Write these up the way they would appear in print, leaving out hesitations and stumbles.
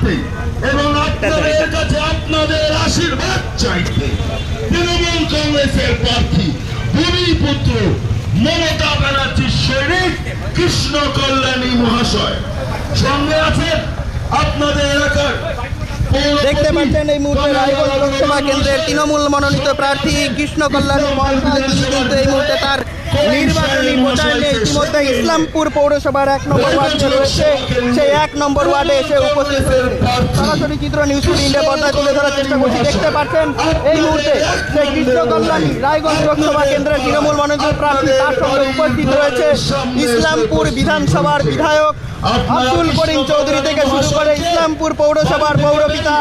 জানাতে এবং আপনাদের কাছে আপনাদের আশীর্বাদ চাইতে তৃণমূল কংগ্রেসের প্রার্থী ভূমিপুত্র মমতা ব্যানার্জির সৈনিক কৃষ্ণ কল্যাণী মহাশয় সঙ্গে আছেন আপনাদের এলাকার। দেখতে পাচ্ছেন এই মুহূর্তে রায়গঞ্জ লোকসভা কেন্দ্রের তৃণমূল মনোনীত প্রার্থী কৃষ্ণ কল্যাণী মহাশয় কিন্তু এই মুহূর্তে তার নির্বাচনী প্রচার নিয়ে ইতিমধ্যে ইসলামপুর পৌরসভার 1 নম্বর ওয়ার্ডে রয়েছে, সেই 1 নম্বর ওয়ার্ডে এসে উপস্থিত হয়েছে। সরাসরি চিত্র নিউজ ইন্ডিয়া পর্দায় তুলে ধরার চেষ্টা করছি। দেখতে পাচ্ছেন এই মুহূর্তে সেই কৃষ্ণ কল্যাণী রায়গঞ্জ লোকসভা কেন্দ্রের তৃণমূল মনোনীত প্রার্থী, তার সঙ্গে উপস্থিত রয়েছে ইসলামপুর বিধানসভার বিধায়ক আব্দুল করিম চৌধুরী থেকে শুরু করে ইসলামপুর পৌরসভার পৌরপিতা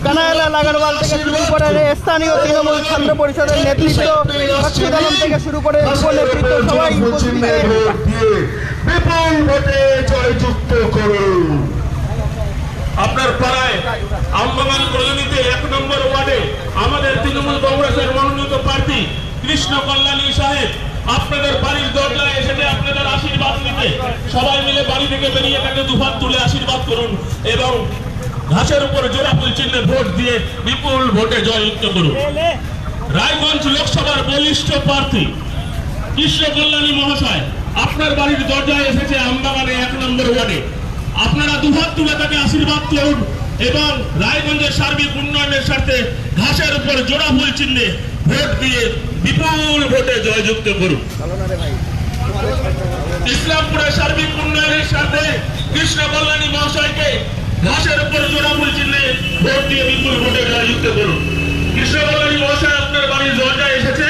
কানাইলাল আগরওয়াল থেকে শুরু করে স্থানীয় তৃণমূল ছাত্র পরিষদের নেতৃত্ব রশিদ আলম থেকে শুরু করে যুব নেতৃত্ব সবাই উপস্থিত। আপনার পাড়ায় আমবাগান কলোনিতে 1 নম্বর ওয়ার্ডে আমাদের তৃণমূল কংগ্রেসের মনোনীত প্রার্থী কৃষ্ণ কল্যাণী সাহেব আপনাদের বাড়ির দরজায় এসে আপনাদের আশীর্বাদ নিতে সবাই মিলে বাড়ি থেকে বেরিয়ে তাকে দুহাত তুলে আশীর্বাদ করুন এবং ঘাসের উপর জোড়া ফুল চিহ্নে ভোট দিয়ে বিপুল ভোটে জয়যুক্ত করুন। রায়গঞ্জ লোকসভার বলিষ্ঠ প্রার্থী কৃষ্ণ কল্যাণী মহাশয় আপনার বাড়ির দরজায় এসেছে আমবাগানে 1 নম্বর ওয়ার্ডে। আপনারা দুহাত তুলে তাকে আশীর্বাদ করুন এবং রায়গঞ্জের সার্বিক উন্নয়নের স্বার্থে ঘাসের উপর জোড়া ফুল চিহ্নে ভোট দিয়ে বিপুল ভোটে জয়যুক্ত করুন। ইসলামপুরের সার্বিক উন্নয়নের স্বার্থে কৃষ্ণ কল্যাণী মহাশয়কে ঘাসের উপর জোড়া ফুল চিহ্নে ভোট দিয়ে বিপুল ভোটে জয়যুক্ত করুন। কৃষ্ণ কল্যাণী মহাশয় আপনার বাড়ির দরজায় এসেছে,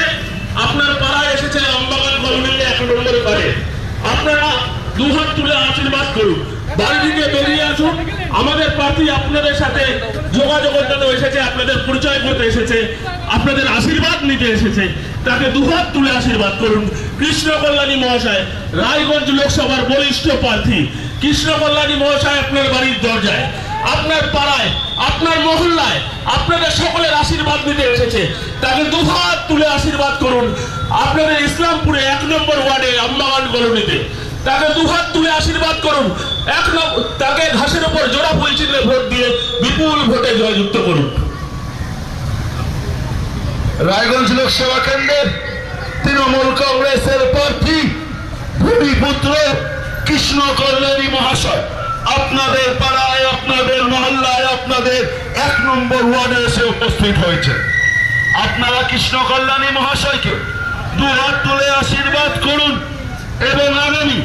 আপনার পাড়ায় এসেছে আমবাগান কলোনিতে 1 নম্বর ওয়ার্ডে। আপনারা দুহাত তুলে আশীর্বাদ করুন, বাড়ি থেকে বেরিয়ে আসুন। আমাদের প্রার্থী আপনাদের সাথে যোগাযোগের জন্য এসেছে, আপনাদের পরিচয় করতে এসেছে, আপনাদের আশীর্বাদ নিতে এসেছে, তাকে দুহাত তুলে আশীর্বাদ করুন। কৃষ্ণ কল্যাণী মহাশয় রায়গঞ্জ লোকসভার বলিষ্ঠ প্রার্থী কৃষ্ণ কল্যাণী মহাশয় আপনার বাড়ির দরজায়, আপনার পাড়ায়, আপনার মহল্লায় আপনাদের সকলের আশীর্বাদ নিতে এসেছে, তাকে দুহাত তুলে আশীর্বাদ করুন। আপনাদের ইসলামপুরে 1 নম্বর ওয়ার্ডে আমবাগান কলোনিতে তাকে দুহাত তুলে আশীর্বাদ করুন। তাকে ঘাসের উপর জোড়া ফুল চিহ্নে ভোট দিয়ে বিপুল ভোটে জয়যুক্ত করুন। রায়গঞ্জ লোকসভা কেন্দ্রের তৃণমূল কংগ্রেসের প্রার্থী ভূমিপুত্র কৃষ্ণ কল্যাণী মহাশয় আপনাদের পাড়ায়, আপনাদের মহল্লায়, আপনাদের 1 নম্বর ওয়ার্ডে এসে উপস্থিত হয়েছে। আপনারা কৃষ্ণ কল্যাণী মহাশয়কে দুহাত তুলে আশীর্বাদ করুন এবং আগামী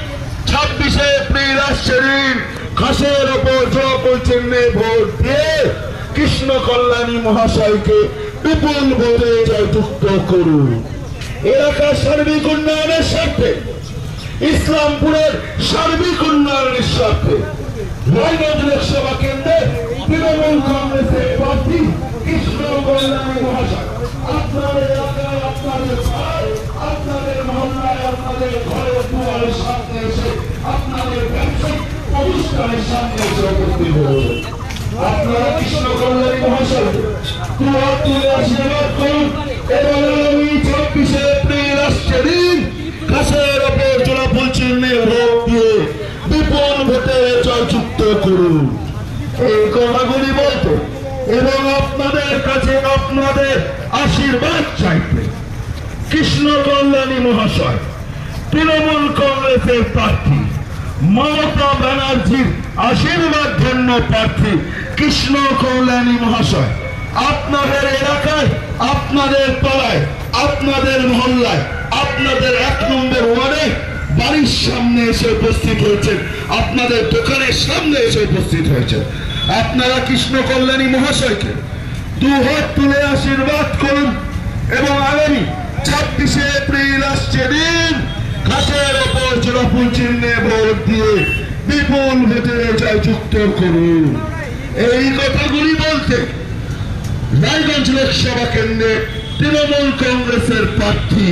26শে এপ্রিল আসছে দিন ঘাসের ওপর জোড়া ফুল চিহ্নে ভোট দিয়ে কৃষ্ণ কল্যাণী মহাশয়কে বিপুল ভোটে জয়যুক্ত করুন। এলাকার সার্বিক উন্নয়নের স্বার্থে, ইসলামপুরের সার্বিক উন্নয়নের স্বার্থে রায়গঞ্জ লোকসভা কেন্দ্রে তৃণমূল কংগ্রেসের প্রার্থী কৃষ্ণ কল্যাণী মহাশয় আপনাদের এলাকায়, আপনাদের পাড়ায়, আপনাদের মহল্লায়, আপনাদের ঘরে দুয়ারের সামনে এসে, আপনাদের ব্যবসায়িক প্রতিষ্ঠানের সামনে এসে উপস্থিত হয়েছে। আপনারা কৃষ্ণ কল্যাণী মহাশয় দুহাত তুলে আশীর্বাদ করুন এবং আগামী 26শে এপ্রিল আসছে দিন ঘাসের ওপর জোড়া ফুল চিহ্নে ভোট দিয়ে বিপুল ভোটে জয়যুক্ত করুন। এই কথাগুলি বলতে এবং আপনাদের কাছে আপনাদের আশীর্বাদ চাইতে কৃষ্ণ কল্যাণী মহাশয় তৃণমূল কংগ্রেসের প্রার্থী মমতা ব্যানার্জির আশীর্বাদ ধন্য প্রার্থী কৃষ্ণ কল্যাণী মহাশয় আপনাদের এলাকায়, আপনাদের পাড়ায়, আপনাদের মহল্লায়, আপনাদের 1 নম্বর ওয়ার্ডে বাড়ির সামনে এসে উপস্থিত হয়েছেন, আপনাদের দোকানের সামনে এসে উপস্থিত হয়েছেন। আপনারা কৃষ্ণ কল্যাণী মহাশয়কে দুহাত তুলে আশীর্বাদ করুন এবং আগামী 26শে এপ্রিল আসছে দিন ঘাসের ওপর জোড়া ফুল চিহ্নে ভোট দিয়ে বিপুল ভোটে জয়যুক্ত করুন। এই কথাগুলি বলতে রায়গঞ্জ লোকসভা কেন্দ্রে তৃণমূল কংগ্রেসের প্রার্থী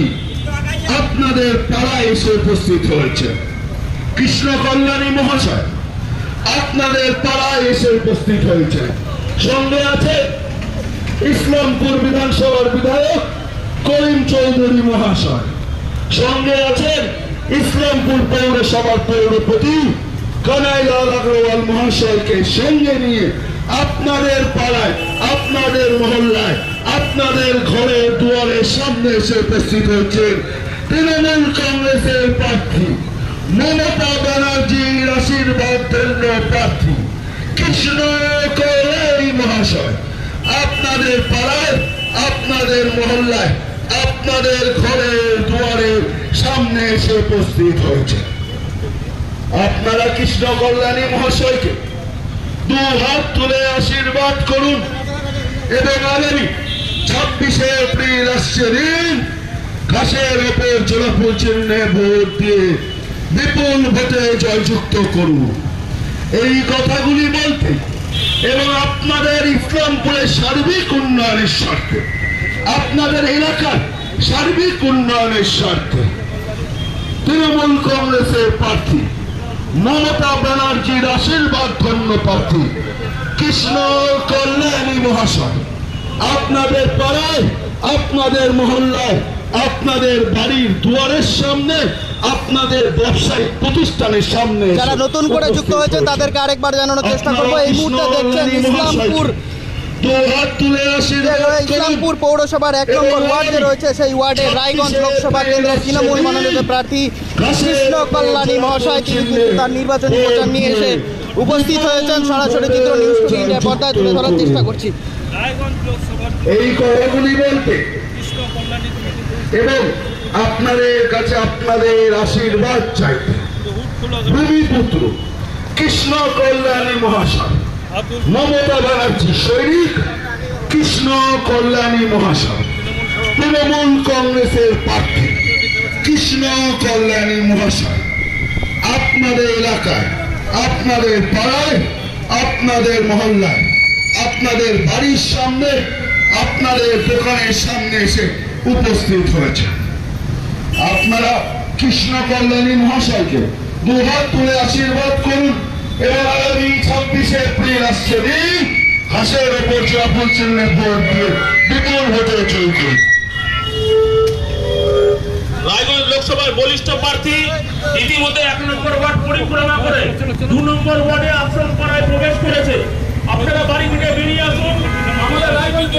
আপনাদের পাড়ায় এসে উপস্থিত হয়েছে। কৃষ্ণ কল্যাণী মহাশয় আপনাদের পাড়ায় এসে উপস্থিত হয়েছে। সঙ্গে আছে ইসলামপুর বিধানসভার বিধায়ক করিম চৌধুরী মহাশয়, সঙ্গে আছেন ইসলামপুর পৌরসভার পৌরপতি কানাইলাল আগরওয়াল মহাশয়কে সঙ্গে নিয়ে আপনাদের পাড়ায়, আপনাদের মহল্লায়, আপনাদের ঘরে দুয়ারের সামনে এসে উপস্থিত হচ্ছেন তৃণমূল কংগ্রেসের প্রার্থী, মমতা ব্যানার্জির আশীর্বাদ ধন্য প্রার্থী কৃষ্ণ কল্যাণী মহাশয় আপনাদের পাড়ায়, আপনাদের মহল্লায়, আপনাদের ঘরের দুয়ারের সামনে এসে উপস্থিত হয়েছে। আপনারা কৃষ্ণ কল্যাণী মহাশয়কে দু হাত তুলে আশীর্বাদ করুন এবং আগামী 26শে এপ্রিল আসছে দিন ঘাসের ওপর জোড়াফুল চিহ্নে ভোট দিয়ে বিপুল ভোটে জয়যুক্ত করুন। এই কথাগুলি বলতে এবং আপনাদের ইসলামপুরের সার্বিক উন্নয়নের স্বার্থে, আপনাদের এলাকার সার্বিক উন্নয়নের স্বার্থে তৃণমূল কংগ্রেসের প্রার্থী মমতা ব্যানার্জির আশীর্বাদ ধন্য প্রার্থী কৃষ্ণ কল্যাণী মহাশয় আপনাদের পাড়ায়, আপনাদের মহল্লায়, আপনাদের বাড়ির দুয়ারের সামনে, আপনাদের ব্যবসায়িক প্রতিষ্ঠানের সামনে যারা নতুন করে যুক্ত হয়েছে তাদেরকে আরেকবার জানানোর চেষ্টা করবো। এই মুহূর্তে দেখছেন ইসলামপুর পৌরসভার 1 নম্বর ওয়ার্ড যে রয়েছে সেই ওয়ার্ডে রায়গঞ্জ লোকসভা কেন্দ্রের তৃণমূল মনোনীত প্রার্থী কৃষ্ণ কল্যাণী মহাশয় তিনি কিন্তু তার নির্বাচনী প্রচার নিয়ে এসে উপস্থিত হয়েছেন। সরাসরি চিত্র নিউজ টু ইন্ডিয়া পর্দায় তুলে ধরার চেষ্টা করছি। এই কথাগুলি বলতে এবং আপনাদের কাছে আপনাদের আশীর্বাদ চাইতে ভূমিপুত্র কৃষ্ণ কল্যাণী মহাশয় মমতা ব্যানার্জি সৈনিক কৃষ্ণ কল্যাণী মহাশয় তৃণমূল কংগ্রেসের প্রার্থী কৃষ্ণ কল্যাণী মহাশয় আপনাদের এলাকায়, আপনাদের পাড়ায়, আপনাদের মহল্লায়, আপনাদের বাড়ির সামনে, আপনাদের দোকানের সামনে এসে উপস্থিত হয়েছে। আপনারা কৃষ্ণ কল্যাণী মহাশয়কে দু হাত তুলে আশীর্বাদ করুন এবং আগামী 26শে এপ্রিল আসছে দিন ঘাসের ওপর জোড়াফুল চিহ্নে ভোট দিয়ে বিপুল ভোটে জয় করুন। রায়গঞ্জ লোকসভার বলিষ্ঠ প্রার্থী ইতিমধ্যে 1 নম্বর ওয়ার্ড পরিক্রমা করে 2 নম্বর ওয়ার্ডে আশ্রম পাড়ায় প্রবেশ করেছে। আপনারা বাড়ি থেকে বেরিয়ে আসুন। আমাদের রায়গঞ্জ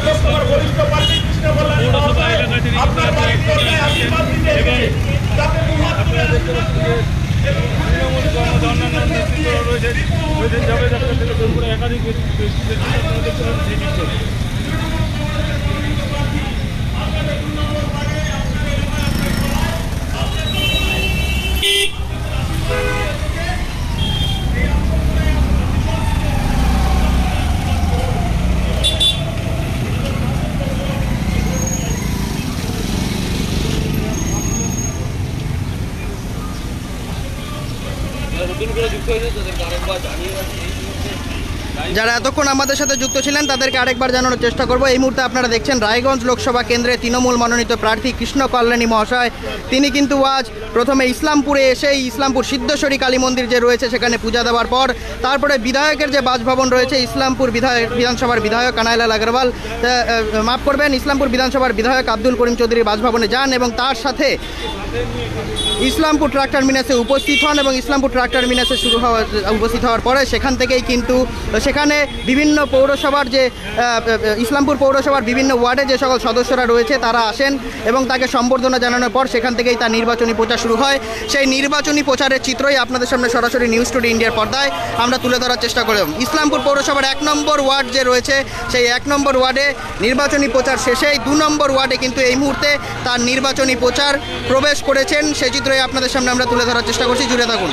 লোকসভার বলিষ্ঠ প্রার্থী কৃষ্ণ কল্যাণী মহাশয় আপনার বাড়ির দরজায় আশীর্বাদ দিতে এসেছে। তাকে দু হাত তুলে আশীর্বাদ করুন। যারা এতক্ষণ আমাদের সাথে যুক্ত ছিলেন তাদেরকে আরেকবার জানানোর চেষ্টা করব। এই মুহূর্তে আপনারা দেখছেন রায়গঞ্জ লোকসভা কেন্দ্রে তৃণমূল মনোনীত প্রার্থী কৃষ্ণ কল্যাণী মহাশয় তিনি কিন্তু আজ প্রথমে ইসলামপুরে এসে ইসলামপুর সিদ্ধেশ্বরী কালী মন্দির যে রয়েছে সেখানে পূজা দেওয়ার পর তারপরে বিধায়কের যে বাসভবন রয়েছে ইসলামপুর বিধানসভার বিধায়ক কানাইলাল আগরওয়াল মাফ করবেন ইসলামপুর বিধানসভার বিধায়ক আব্দুল করিম চৌধুরীর বাসভবনে যান এবং তার সাথে ইসলামপুর ট্রাক টার্মিনাসে উপস্থিত হন এবং ইসলামপুর ট্রাক টার্মিনাসে উপস্থিত হওয়ার পরে সেখান থেকেই কিন্তু সেখানে বিভিন্ন পৌরসভার যে ইসলামপুর পৌরসভার বিভিন্ন ওয়ার্ডে যে সকল সদস্যরা রয়েছে তারা আসেন এবং তাকে সম্বর্ধনা জানানোর পর সেখান থেকেই তার নির্বাচনী প্রচার শুরু হয়। সেই নির্বাচনী প্রচারের চিত্রই আপনাদের সামনে সরাসরি নিউজ টু ইন্ডিয়ার পর্দায় আমরা তুলে ধরার চেষ্টা করলাম। ইসলামপুর পৌরসভার 1 নম্বর ওয়ার্ড যে রয়েছে সেই 1 নম্বর ওয়ার্ডে নির্বাচনী প্রচার শেষেই 2 নম্বর ওয়ার্ডে কিন্তু এই মুহূর্তে তার নির্বাচনী প্রচার প্রবেশ করেছেন। সেই চিত্রই আপনাদের সামনে আমরা তুলে ধরার চেষ্টা করছি। জুড়ে থাকুন।